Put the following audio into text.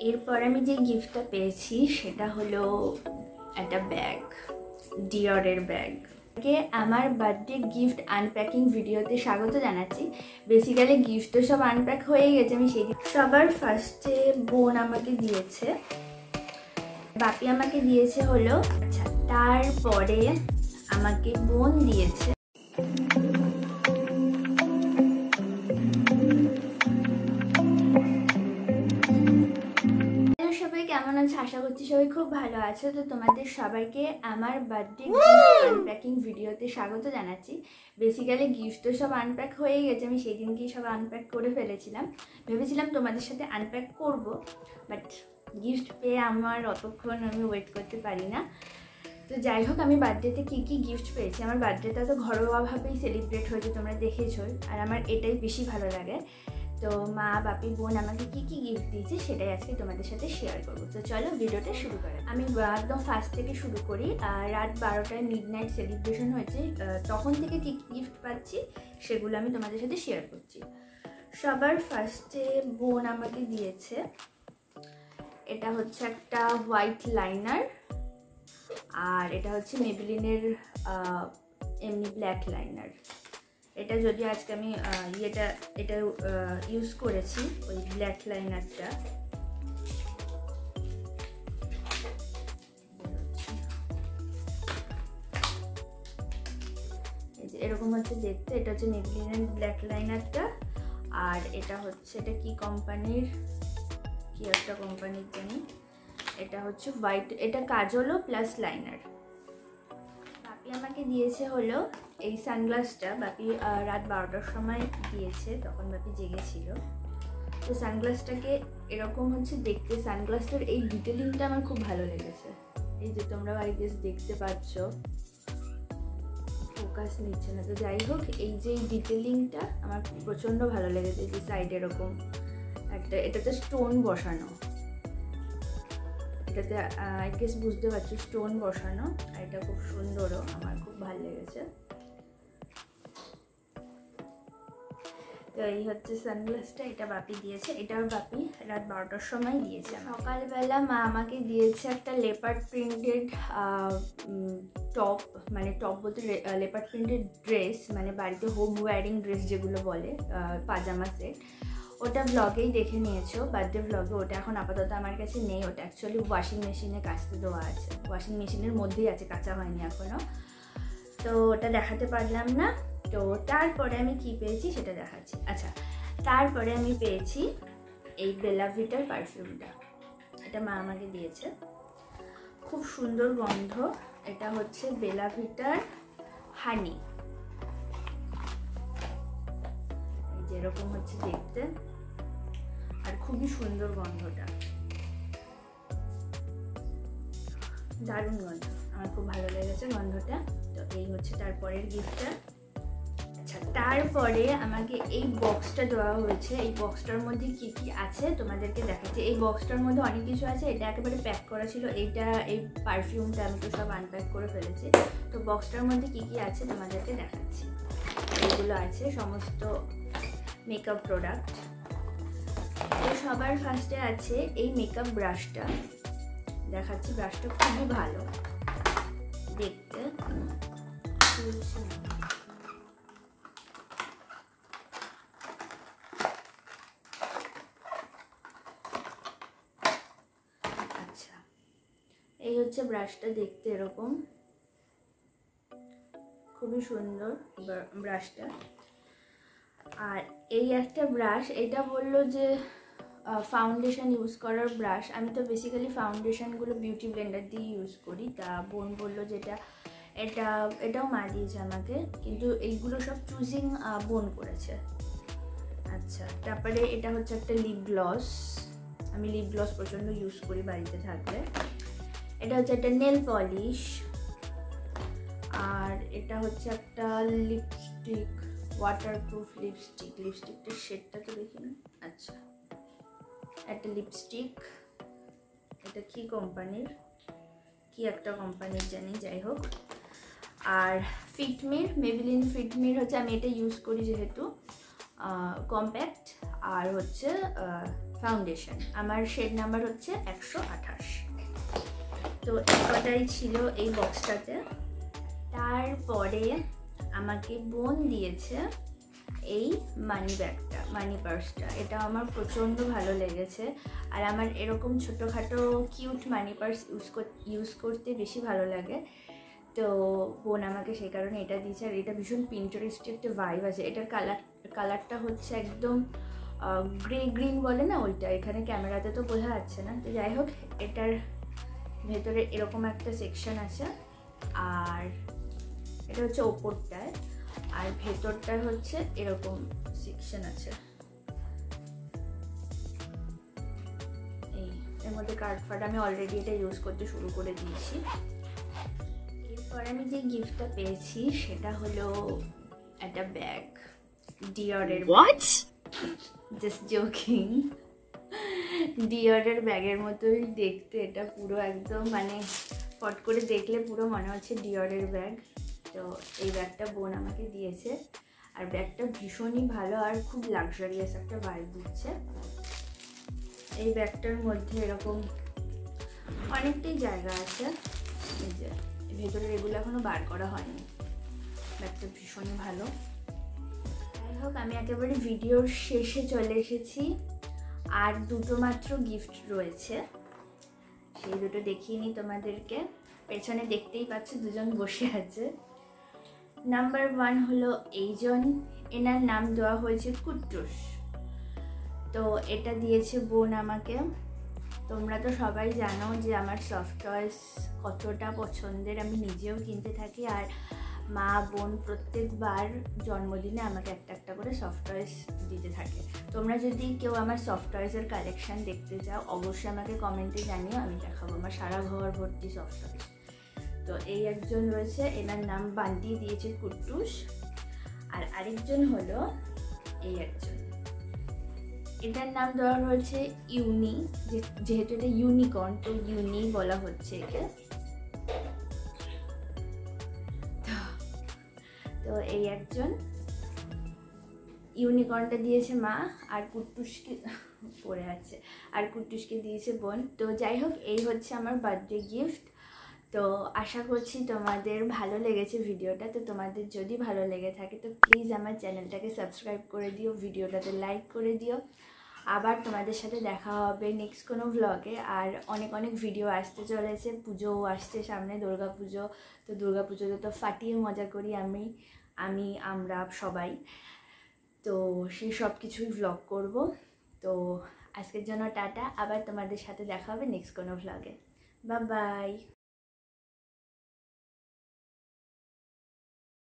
এরপর আমি যে গিফটটা পেয়েছি সেটা হলো একটা ব্যাগ, ডিওরের ব্যাগ। আমার বার্থডে গিফট আনপ্যাকিং ভিডিওতে স্বাগত জানাচ্ছি। বেসিক্যালি গিফট তো সব আনপ্যাক হয়ে গেছে। আমি সেই সবার ফার্স্টে বোন আমাকে দিয়েছে, বাপি আমাকে দিয়েছে হলো, আচ্ছা তারপরে আমাকে বোন দিয়েছে। কেমন আছে? আশা করছি সবাই খুব ভালো আছো। তো তোমাদের সবাইকে আমার বার্থডে গিফট আনপ্যাকিং ভিডিওতে স্বাগত জানাচ্ছি। বেসিক্যালি গিফট তো সব আনপ্যাক হয়ে গেছে। আমি সেই দিনকেই সব আনপ্যাক করে ফেলেছিলাম। ভেবেছিলাম তোমাদের সাথে আনপ্যাক করব, বাট গিফট পেয়ে আমার অতক্ষণ আমি ওয়েট করতে পারি না। তো যাই হোক, আমি বার্থডেতে কী কী গিফট পেয়েছি, আমার বার্থডেটা তো ঘরোয়াভাবেই সেলিব্রেট হয়েছে, তোমরা দেখেছোই। আর আমার এটাই বেশি ভালো লাগে। তো মা, বাপি, বোন আমাকে কী কী গিফট দিয়েছে সেটাই আজকে তোমাদের সাথে শেয়ার করবো। তো চলো ভিডিওটা শুরু করি। আমি একদম ফার্স্ট থেকে শুরু করি। রাত 12টায় মিডনাইট সেলিব্রেশন হয়েছে, তখন থেকে কী গিফট পাচ্ছি সেগুলো আমি তোমাদের সাথে শেয়ার করছি। সবার ফার্স্টে বোন আমাকে দিয়েছে, এটা হচ্ছে একটা হোয়াইট লাইনার, আর এটা হচ্ছে মেবলিনের এমনি ব্ল্যাক লাইনার। এটা যদি আজকে আমি এটা ইউজ করেছি, ওই ব্ল্যাক লাইনারটা। এই যে এরকম হচ্ছে দেখতে, এটা হচ্ছে মেবলিনের ব্ল্যাক লাইনারটা। আর এটা হচ্ছে, এটা কি কোম্পানির, কি একটা কোম্পানির জানি, এটা হচ্ছে হোয়াইট, এটা কাজলও প্লাস লাইনার। বাপি আমাকে দিয়েছে হলো এই সানগ্লাসটা। বাপি রাত 12টার সময় দিয়েছে, তখন বাপি জেগেছিল। তো সানগ্লাসটাকে এরকম হচ্ছে দেখতে, সানগ্লাসটার এই ডিটেলিংটা আমার খুব ভালো লেগেছে। এই যে তোমরা আই গেস দেখতে পাচ্ছ, ফোকাস নিচ্ছে না। তো যাই হোক, এই যে ডিটেলিংটা আমার প্রচণ্ড ভালো লেগেছে। যে সাইড এরকম একটা, এটাতে স্টোন বসানো, এটাতে আই গেস বুঝতে পারছো স্টোন বসানো। আর এটা খুব সুন্দরও, আমার খুব ভালো লেগেছে। তো এই হচ্ছে সানগ্লাসটা, এটা বাপি দিয়েছে। এটাও বাপি রাত 12টার সময় দিয়েছে। সকালবেলা মা আমাকে দিয়েছে একটা লেপার্ড প্রিন্টেড টপ, মানে টপ বলতে লেপার্ড প্রিন্টেড ড্রেস, মানে বাড়িতে হোম ওয়্যারিং ড্রেস যেগুলো বলে, পাজামা সেট। ওটা ব্লগেই দেখে নিয়েছো, বার্থডে ব্লগে। ওটা এখন আপাতত আমার কাছে নেই, ওটা অ্যাকচুয়ালি ওয়াশিং মেশিনে কাচতে দেওয়া আছে, ওয়াশিং মেশিনের মধ্যেই আছে, কাঁচা হয়নি এখনও। তো ওটা দেখাতে পারলাম না। তো তারপরে আমি কি পেয়েছি সেটা দেখাচ্ছি। আচ্ছা, তারপরে আমি পেয়েছি এই বেলা ভিটার পারফিউমটা। এটা মা আমাকে দিয়েছে, খুব সুন্দর গন্ধ। এটা হচ্ছে বেলা ভিটার হানি, এই যেরকম হচ্ছে দেখতে, আর খুবই সুন্দর গন্ধটা, দারুণ গন্ধ, আমার খুব ভালো লেগেছে গন্ধটা। তো এই হচ্ছে তারপরের গিফটটা। আচ্ছা, তারপরে আমাকে এই বক্সটা দেওয়া হয়েছে। এই বক্সটার মধ্যে কি কি আছে তোমাদেরকে দেখাচ্ছি। এই বক্সটার মধ্যে অনেক কিছু আছে, এটা একেবারে প্যাক করা ছিল। এইটা, এই পারফিউমটা আমি তো সব আনপ্যাক করে ফেলেছি। তো বক্সটার মধ্যে কি কি আছে তোমাদেরকে দেখাচ্ছি। এইগুলো আছে সমস্ত মেকআপ প্রোডাক্ট। তো সবার ফার্স্টে আছে এই মেকআপ ব্রাশটা, দেখাচ্ছি। ব্রাশটা খুবই ভালো দেখতে। আচ্ছা, এই হচ্ছে ব্রাশটা দেখতে, এরকম খুবই সুন্দর ব্রাশটা। আর এই একটা ব্রাশ, এটা বললো যে ফাউন্ডেশন ইউজ করার ব্রাশ। আমি তো বেসিক্যালি ফাউন্ডেশনগুলো বিউটি ব্লেন্ডার দিয়ে ইউজ করি। তা বোন বললো যেটা এটাও মা দিয়েছে আমাকে, কিন্তু এইগুলো সব চুজিং বোন করেছে। আচ্ছা, তারপরে এটা হচ্ছে একটা লিপ গ্লস। আমি লিপ গ্লস প্রচণ্ড ইউজ করি বাড়িতে থাকলে। এটা হচ্ছে একটা নেল পলিশ। আর এটা হচ্ছে একটা লিপস্টিক, ওয়াটারপ্রুফ লিপস্টিক। লিপস্টিকটার শেডটা তো দেখি না। আচ্ছা, একটা লিপস্টিক, এটা কি কোম্পানির, কি একটা কোম্পানির জানি, যাই হোক। আর ফিটমির, মেবলিন ফিটমির হচ্ছে, আমি এটা ইউজ করি যেহেতু কম্প্যাক্ট। আর হচ্ছে ফাউন্ডেশন। আমার শেড নাম্বার হচ্ছে 128। তো এটাই ছিল এই বক্সটাতে। তারপরে আমাকে বোন দিয়েছে এই মানি ব্যাগটা, মানি পার্সটা। এটা আমার প্রচণ্ড ভালো লেগেছে। আর আমার এরকম ছোটোখাটো কিউট মানি পার্স ইউজ করতে বেশি ভালো লাগে। তো বোন আমাকে সেই কারণে এটা দিয়েছে। আর এটা ভীষণ পিন্টারেস্টি একটা ভাইব আছে। এটার কালারটা হচ্ছে একদম গ্রে গ্রিন বলে না, ওইটা। এখানে ক্যামেরাতে তো বোঝা যাচ্ছে না। তো যাই হোক, এটার ভেতরে এরকম একটা সেকশন আছে। আর এটা হচ্ছে ওপরটায়, আর ভেতরটায় হচ্ছে এরকম সেকশন আছে। এর মধ্যে কার্ড ফার্ড আমি অলরেডি এটা ইউজ করতে শুরু করে দিয়েছি। এরপর আমি যে গিফটটা পেয়েছি সেটা হলো একটা ব্যাগ, ডিওরের। Just joking. ডিওরের ব্যাগের মতোই দেখতে এটা, পুরো একদম মানে ফট করে দেখলে পুরো মনে হচ্ছে ডিওরের ব্যাগ। তো এই ব্যাগটা বোন আমাকে দিয়েছে। আর ব্যাগটা ভীষণই ভালো আর খুব লাক্সারিয়াস একটা ভাইব দিচ্ছে। এই ব্যাগটার মধ্যে এরকম অনেকটাই জায়গা আছে। এই যে ভেতরের এগুলো এখনো বার করা হয়নি। ব্যাগটা ভীষণই ভালো। যাই হোক, আমি একেবারে ভিডিওর শেষে চলে এসেছি। আর দুটো মাত্র গিফট রয়েছে, সেই দুটো দেখিয়ে নিই তোমাদেরকে। পেছনে দেখতেই পাচ্ছ দুজন বসে আছে। নাম্বার 1 হলো এইজন, এনার নাম দেওয়া হয়েছে কুট্টুস। তো এটা দিয়েছে বোন আমাকে। তোমরা তো সবাই জানো যে আমার সফট টয়েস কতটা পছন্দের, আমি নিজেও কিনতে থাকি। আর মা বোন প্রত্যেকবার জন্মদিনে আমাকে একটা একটা করে সফট টয়েস দিতে থাকে। তোমরা যদি কেউ আমার সফট টয়েসের কালেকশান দেখতে চাও অবশ্যই আমাকে কমেন্টে জানিও, আমি দেখাবো। আমার সারা ঘর ভর্তি সফট টয়েস। তো এই একজন রয়েছে, এনার নাম বান্টি দিয়েছে কুট্টুস। আর আরেকজন হলো এই একজন, এটার নাম দেওয়া হয়েছে ইউনি। যেহেতু এটা ইউনিকর্ন, তো ইউনি বলা হচ্ছে একে। তো এই একজন, ইউনিকর্নটা দিয়েছে মা, আর কুট্টুসকে পড়ে আছে, আর কুট্টুসকে দিয়েছে বোন। তো যাই হোক, এই হচ্ছে আমার বার্থডে গিফট। তো আশা করছি তোমাদের ভালো লেগেছে ভিডিওটা। তো তোমাদের যদি ভালো লেগে থাকে তো প্লিজ আমার চ্যানেলটাকে সাবস্ক্রাইব করে দিও, ভিডিওটাতে লাইক করে দিও। আবার তোমাদের সাথে দেখা হবে নেক্সট কোনো ভ্লগে। আর অনেক অনেক ভিডিও আসতে চলেছে, পুজোও আসছে সামনে, দুর্গা পুজো। তো দুর্গা পুজোতে তো ফাটিয়ে মজা করি আমরা সবাই। তো সেই সব কিছুই ভ্লগ করব। তো আজকের জন্য টাটা, আবার তোমাদের সাথে দেখা হবে নেক্সট কোনো ভ্লগে। Bye bye.